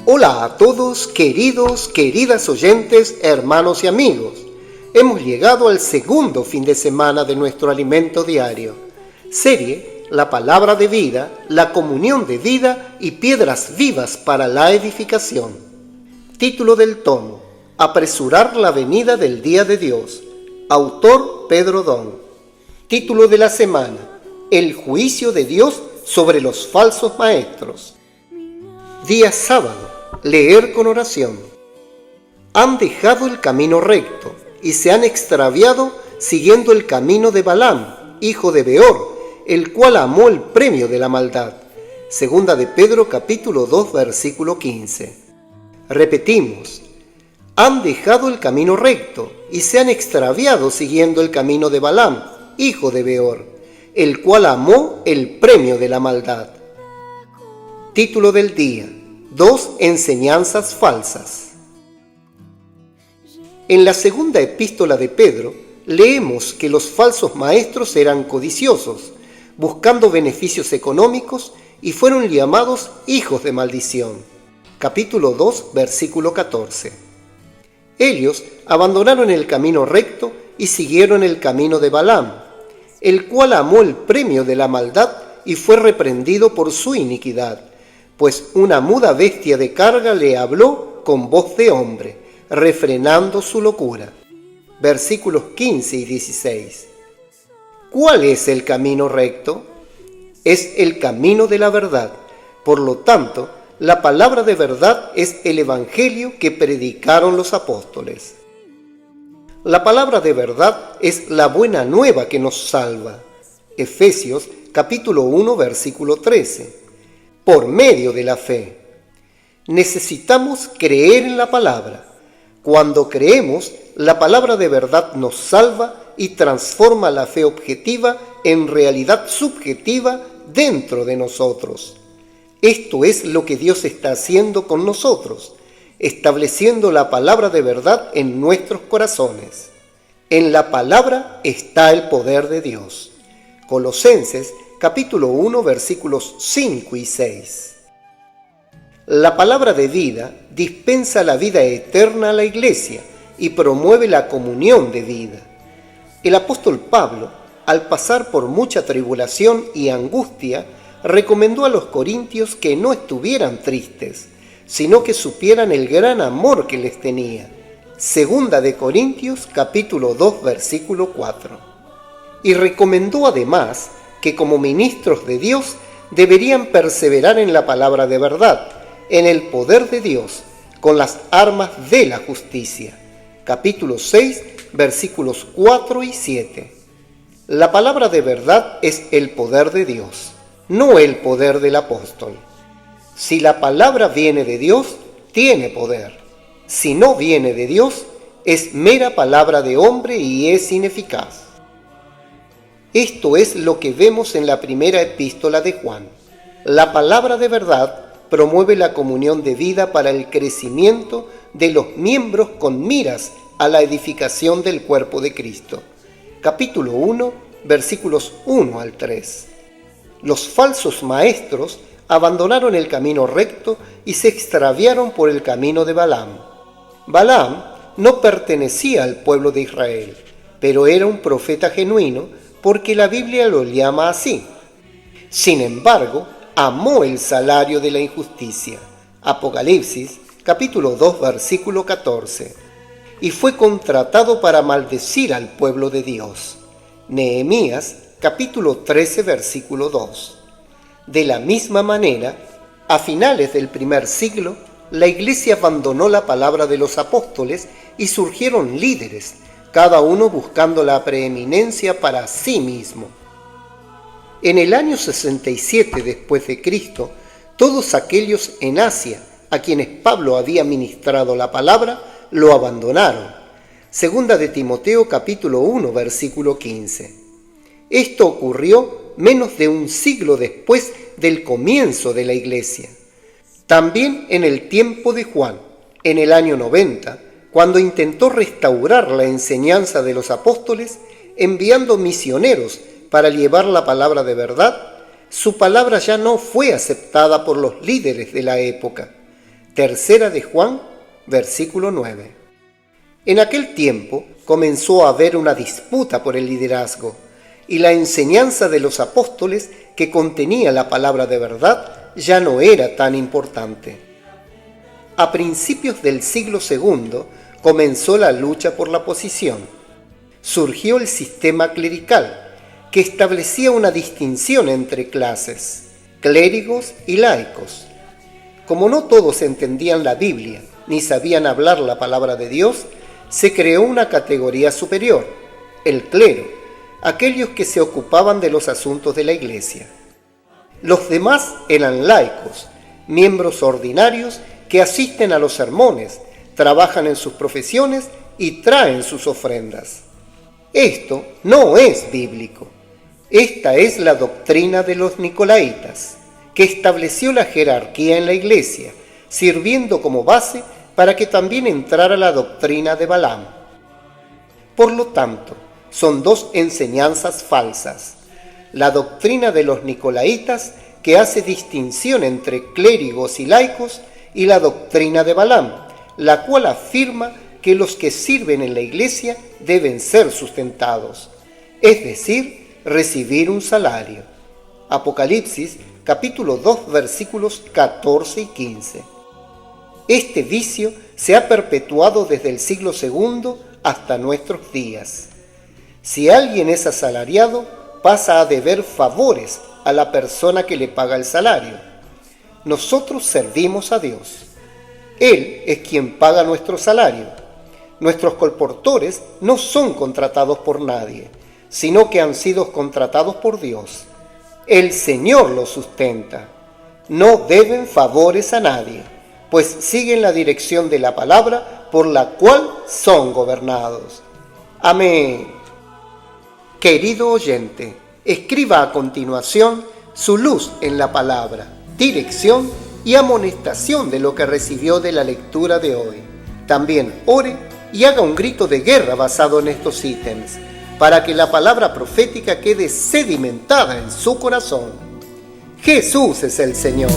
Hola a todos, queridas oyentes, hermanos y amigos. Hemos llegado al segundo fin de semana de nuestro alimento diario. Serie, la palabra de vida, la comunión de vida y piedras vivas para la edificación. Título del tomo: Apresurar la venida del día de Dios. Autor Pedro Don. Título de la semana: El juicio de Dios sobre los falsos maestros. Día sábado. Leer con oración. Han dejado el camino recto y se han extraviado siguiendo el camino de Balaam, hijo de Beor, el cual amó el premio de la maldad. Segunda de Pedro capítulo 2 versículo 15. Repetimos: han dejado el camino recto y se han extraviado siguiendo el camino de Balaam, hijo de Beor, el cual amó el premio de la maldad. Título del día: Dos enseñanzas falsas. En la segunda epístola de Pedro leemos que los falsos maestros eran codiciosos, buscando beneficios económicos, y fueron llamados hijos de maldición. Capítulo 2, versículo 14. Ellos abandonaron el camino recto y siguieron el camino de Balaam, el cual amó el premio de la maldad y fue reprendido por su iniquidad, pues una muda bestia de carga le habló con voz de hombre, refrenando su locura. Versículos 15 y 16. ¿Cuál es el camino recto? Es el camino de la verdad. Por lo tanto, la palabra de verdad es el evangelio que predicaron los apóstoles. La palabra de verdad es la buena nueva que nos salva. Efesios capítulo 1 versículo 13. Por medio de la fe. Necesitamos creer en la palabra. Cuando creemos, la palabra de verdad nos salva y transforma la fe objetiva en realidad subjetiva dentro de nosotros. Esto es lo que Dios está haciendo con nosotros, estableciendo la palabra de verdad en nuestros corazones. En la palabra está el poder de Dios. Colosenses capítulo 1 versículos 5 y 6. La palabra de vida dispensa la vida eterna a la iglesia y promueve la comunión de vida. El apóstol Pablo, al pasar por mucha tribulación y angustia, recomendó a los corintios que no estuvieran tristes, sino que supieran el gran amor que les tenía. Segunda de Corintios capítulo 2 versículo 4. Y recomendó además que como ministros de Dios deberían perseverar en la palabra de verdad, en el poder de Dios, con las armas de la justicia. Capítulo 6, versículos 4 y 7. La palabra de verdad es el poder de Dios, no el poder del apóstol. Si la palabra viene de Dios, tiene poder. Si no viene de Dios, es mera palabra de hombre y es ineficaz. Esto es lo que vemos en la primera epístola de Juan. La palabra de verdad promueve la comunión de vida para el crecimiento de los miembros con miras a la edificación del cuerpo de Cristo. Capítulo 1, versículos 1 al 3. Los falsos maestros abandonaron el camino recto y se extraviaron por el camino de Balaam. Balaam no pertenecía al pueblo de Israel, pero era un profeta genuino, porque la Biblia lo llama así. Sin embargo, amó el salario de la injusticia. Apocalipsis, capítulo 2, versículo 14. Y fue contratado para maldecir al pueblo de Dios. Nehemías, capítulo 13, versículo 2. De la misma manera, a finales del primer siglo, la Iglesia abandonó la palabra de los apóstoles y surgieron líderes, cada uno buscando la preeminencia para sí mismo. En el año 67 después de Cristo, todos aquellos en Asia a quienes Pablo había ministrado la palabra, lo abandonaron. Segunda de Timoteo capítulo 1 versículo 15. Esto ocurrió menos de un siglo después del comienzo de la Iglesia. También en el tiempo de Juan, en el año 90, cuando intentó restaurar la enseñanza de los apóstoles, enviando misioneros para llevar la palabra de verdad, su palabra ya no fue aceptada por los líderes de la época. Tercera de Juan, versículo 9. En aquel tiempo comenzó a haber una disputa por el liderazgo, y la enseñanza de los apóstoles que contenía la palabra de verdad ya no era tan importante. A principios del siglo II comenzó la lucha por la posición. Surgió el sistema clerical, que establecía una distinción entre clases, clérigos y laicos. Como no todos entendían la Biblia ni sabían hablar la palabra de Dios, se creó una categoría superior, el clero, aquellos que se ocupaban de los asuntos de la iglesia. Los demás eran laicos, miembros ordinarios que asisten a los sermones, trabajan en sus profesiones y traen sus ofrendas. Esto no es bíblico. Esta es la doctrina de los nicolaitas, que estableció la jerarquía en la iglesia, sirviendo como base para que también entrara la doctrina de Balaam. Por lo tanto, son dos enseñanzas falsas. La doctrina de los nicolaitas, que hace distinción entre clérigos y laicos, y la doctrina de Balaam, la cual afirma que los que sirven en la iglesia deben ser sustentados, es decir, recibir un salario. Apocalipsis capítulo 2 versículos 14 y 15. Este vicio se ha perpetuado desde el siglo II hasta nuestros días. Si alguien es asalariado, pasa a deber favores a la persona que le paga el salario. Nosotros servimos a Dios. Él es quien paga nuestro salario. Nuestros colportores no son contratados por nadie, sino que han sido contratados por Dios. El Señor los sustenta. No deben favores a nadie, pues siguen la dirección de la palabra por la cual son gobernados. Amén. Querido oyente, escriba a continuación su luz en la palabra, dirección y amonestación de lo que recibió de la lectura de hoy. También ore y haga un grito de guerra basado en estos ítems, para que la palabra profética quede sedimentada en su corazón. Jesús es el Señor.